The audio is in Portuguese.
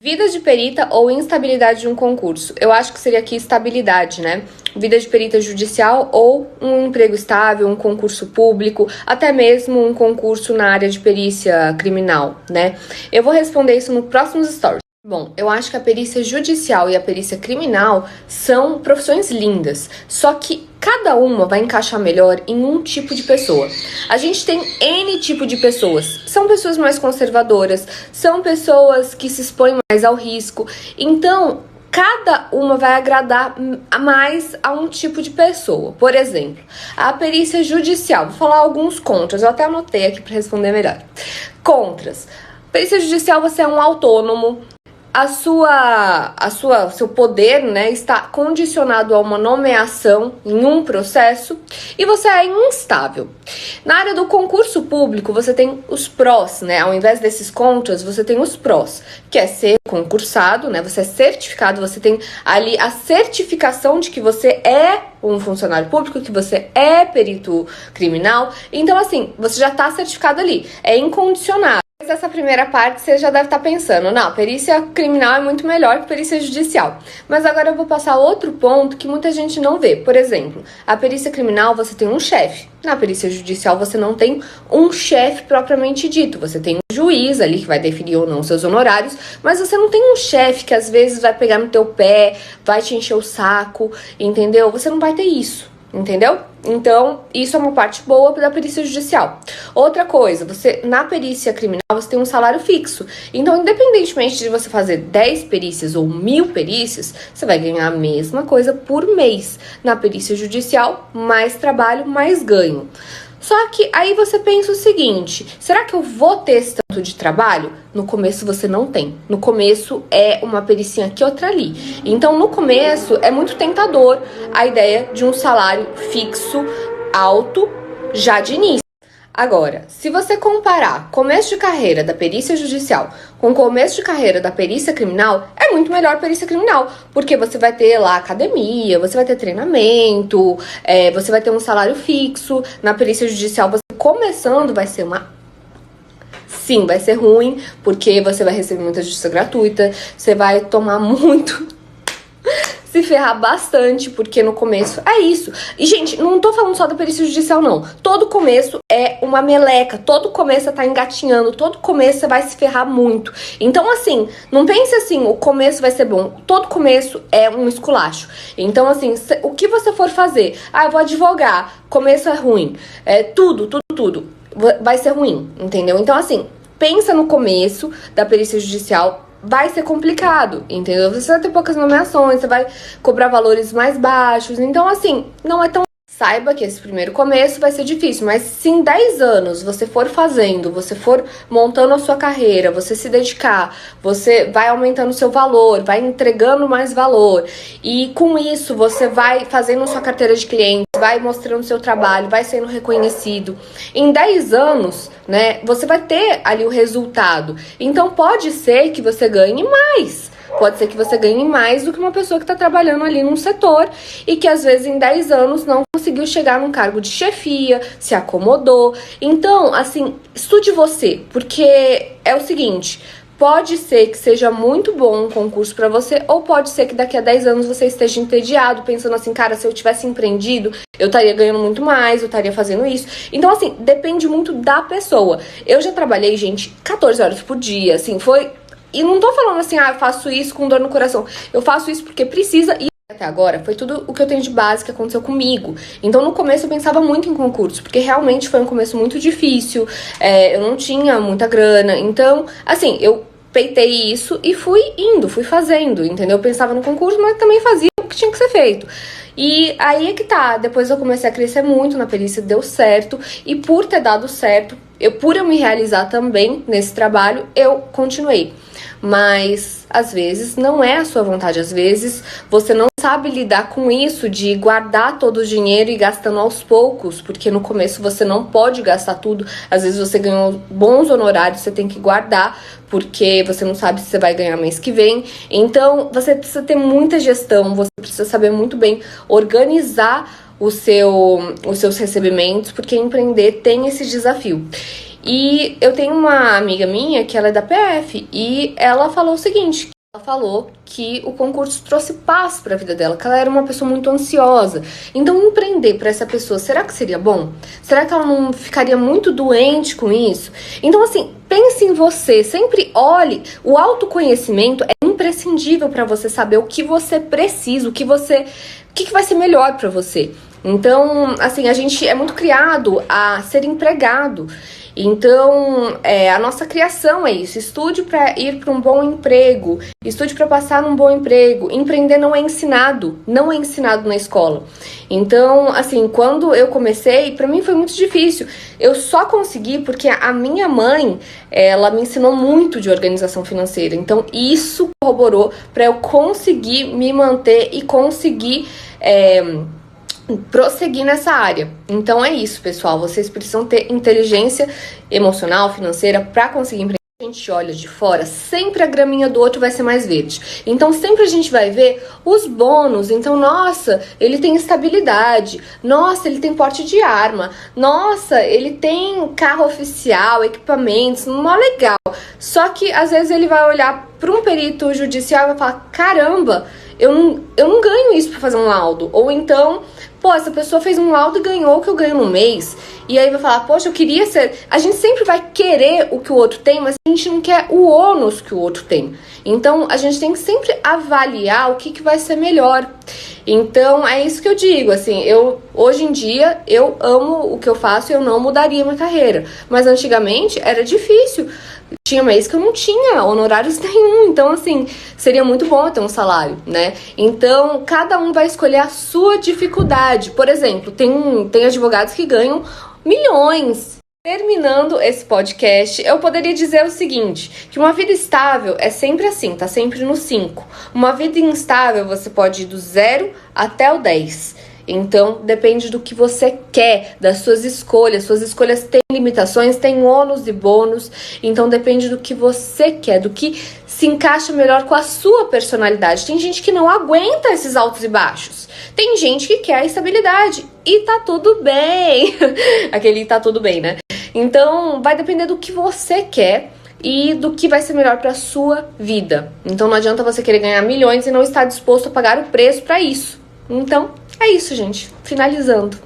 Vida de perita ou instabilidade de um concurso? Eu acho que seria aqui estabilidade, né? Vida de perita judicial ou um emprego estável, um concurso público, até mesmo um concurso na área de perícia criminal, né? Eu vou responder isso no próximo stories. Bom, eu acho que a perícia judicial e a perícia criminal são profissões lindas, só que cada uma vai encaixar melhor em um tipo de pessoa. A gente tem N tipo de pessoas. São pessoas mais conservadoras, são pessoas que se expõem mais ao risco. Então, cada uma vai agradar mais a um tipo de pessoa. Por exemplo, a perícia judicial. Vou falar alguns contras, eu até anotei aqui para responder melhor. Contras. Perícia judicial, você é um autônomo. Seu poder, né, está condicionado a uma nomeação em um processo e você é instável. Na área do concurso público, você tem os prós, né? Ao invés desses contras, você tem os prós, que é ser concursado, né? Você é certificado, você tem ali a certificação de que você é um funcionário público, que você é perito criminal. Então, assim, você já está certificado ali, é incondicionado. Essa primeira parte você já deve estar pensando, não, perícia criminal é muito melhor que perícia judicial. Mas agora eu vou passar outro ponto que muita gente não vê. Por exemplo, a perícia criminal você tem um chefe. Na perícia judicial você não tem um chefe propriamente dito. Você tem um juiz ali que vai definir ou não seus honorários, mas você não tem um chefe que às vezes vai pegar no teu pé, vai te encher o saco, entendeu? Você não vai ter isso. Entendeu? Então, isso é uma parte boa da perícia judicial. Outra coisa, na perícia criminal, você tem um salário fixo. Então, independentemente de você fazer 10 perícias ou 1000 perícias, você vai ganhar a mesma coisa por mês. Na perícia judicial, mais trabalho, mais ganho. Só que aí você pensa o seguinte, será que eu vou ter esse tanto de trabalho? No começo você não tem. No começo é uma pericinha aqui, outra ali. Então, no começo é muito tentador a ideia de um salário fixo, alto, já de início. Agora, se você comparar começo de carreira da perícia judicial com começo de carreira da perícia criminal, é muito melhor a perícia criminal, porque você vai ter lá academia, você vai ter treinamento, você vai ter um salário fixo. Na perícia judicial, você começando vai ser Sim, vai ser ruim, porque você vai receber muita justiça gratuita, você vai tomar muito... se ferrar bastante, porque no começo é isso. E, gente, não tô falando só da perícia judicial, não. Todo começo é uma meleca, todo começo você tá engatinhando, todo começo você vai se ferrar muito. Então, assim, não pense assim, o começo vai ser bom. Todo começo é um esculacho. Então, assim, o que você for fazer, eu vou advogar, começo é ruim. Tudo vai ser ruim, entendeu? Então, assim, pensa no começo da perícia judicial, vai ser complicado, entendeu? Você vai ter poucas nomeações, você vai cobrar valores mais baixos. Então, assim, não é tão... Saiba que esse primeiro começo vai ser difícil, mas se em 10 anos você for fazendo, você for montando a sua carreira, você se dedicar, você vai aumentando o seu valor, vai entregando mais valor, e com isso você vai fazendo sua carteira de clientes, vai mostrando seu trabalho, vai sendo reconhecido. Em 10 anos, né, você vai ter ali o resultado. Então pode ser que você ganhe mais. Pode ser que você ganhe mais do que uma pessoa que está trabalhando ali num setor e que às vezes em 10 anos não conseguiu chegar num cargo de chefia, se acomodou. Então, assim, estude você, porque é o seguinte... Pode ser que seja muito bom um concurso para você, ou pode ser que daqui a 10 anos você esteja entediado, pensando assim, cara, se eu tivesse empreendido, eu estaria ganhando muito mais, eu estaria fazendo isso. Então, assim, depende muito da pessoa. Eu já trabalhei, gente, 14 horas por dia, assim, foi... E não tô falando assim, eu faço isso com dor no coração. Eu faço isso porque precisa e... Até agora, foi tudo o que eu tenho de base que aconteceu comigo. Então, no começo, eu pensava muito em concurso, porque realmente foi um começo muito difícil, eu não tinha muita grana. Então, assim, eu peitei isso e fui fazendo, entendeu? Eu pensava no concurso, mas também fazia o que tinha que ser feito. E aí é que tá, depois eu comecei a crescer muito na perícia, deu certo, e por ter dado certo, por eu me realizar também nesse trabalho, eu continuei. Mas, às vezes, não é a sua vontade. Às vezes, você não sabe lidar com isso, de guardar todo o dinheiro e gastando aos poucos, porque no começo você não pode gastar tudo. Às vezes você ganhou bons honorários, você tem que guardar, porque você não sabe se você vai ganhar mês que vem. Então, você precisa ter muita gestão, você precisa saber muito bem organizar os seus recebimentos, porque empreender tem esse desafio. E eu tenho uma amiga minha que ela é da PF e ela falou o seguinte: ela falou que o concurso trouxe paz para a vida dela, que ela era uma pessoa muito ansiosa. Então, empreender para essa pessoa, será que seria bom? Será que ela não ficaria muito doente com isso? Então, assim, pense em você, sempre olhe. O autoconhecimento é imprescindível para você saber o que você precisa, o que vai ser melhor para você. Então, assim, a gente é muito criado a ser empregado. Então, a nossa criação é isso. Estude para ir para um bom emprego. Estude para passar num bom emprego. Empreender não é ensinado na escola. Então, assim, quando eu comecei, para mim foi muito difícil. Eu só consegui porque a minha mãe, ela me ensinou muito de organização financeira. Então, isso corroborou para eu conseguir me manter e conseguir prosseguir nessa área. Então é isso, pessoal. Vocês precisam ter inteligência emocional, financeira para conseguir empreender. A gente olha de fora, sempre a graminha do outro vai ser mais verde. Então sempre a gente vai ver os bônus. Então, nossa, ele tem estabilidade. Nossa, ele tem porte de arma. Nossa, ele tem carro oficial, equipamentos, mó legal. Só que às vezes ele vai olhar para um perito judicial e vai falar: caramba, eu não ganho isso para fazer um laudo. Ou então, pô, essa pessoa fez um laudo e ganhou o que eu ganho no mês. E aí vai falar: poxa, eu queria ser... A gente sempre vai querer o que o outro tem, mas a gente não quer o ônus que o outro tem. Então, a gente tem que sempre avaliar o que vai ser melhor. Então, é isso que eu digo, assim, hoje em dia, eu amo o que eu faço e eu não mudaria minha carreira. Mas antigamente, era difícil. Tinha mês que eu não tinha honorários nenhum, então assim, seria muito bom eu ter um salário, né? Então, cada um vai escolher a sua dificuldade. Por exemplo, tem advogados que ganham milhões. Terminando esse podcast, eu poderia dizer o seguinte, que uma vida estável é sempre assim, tá sempre no 5. Uma vida instável, você pode ir do 0 até o 10. Então, depende do que você quer, das suas escolhas. Suas escolhas têm limitações, têm ônus e bônus. Então, depende do que você quer, do que se encaixa melhor com a sua personalidade. Tem gente que não aguenta esses altos e baixos. Tem gente que quer a estabilidade. E tá tudo bem. Aquele tá tudo bem, né? Então, vai depender do que você quer e do que vai ser melhor para sua vida. Então, não adianta você querer ganhar milhões e não estar disposto a pagar o preço para isso. Então, é isso, gente. Finalizando.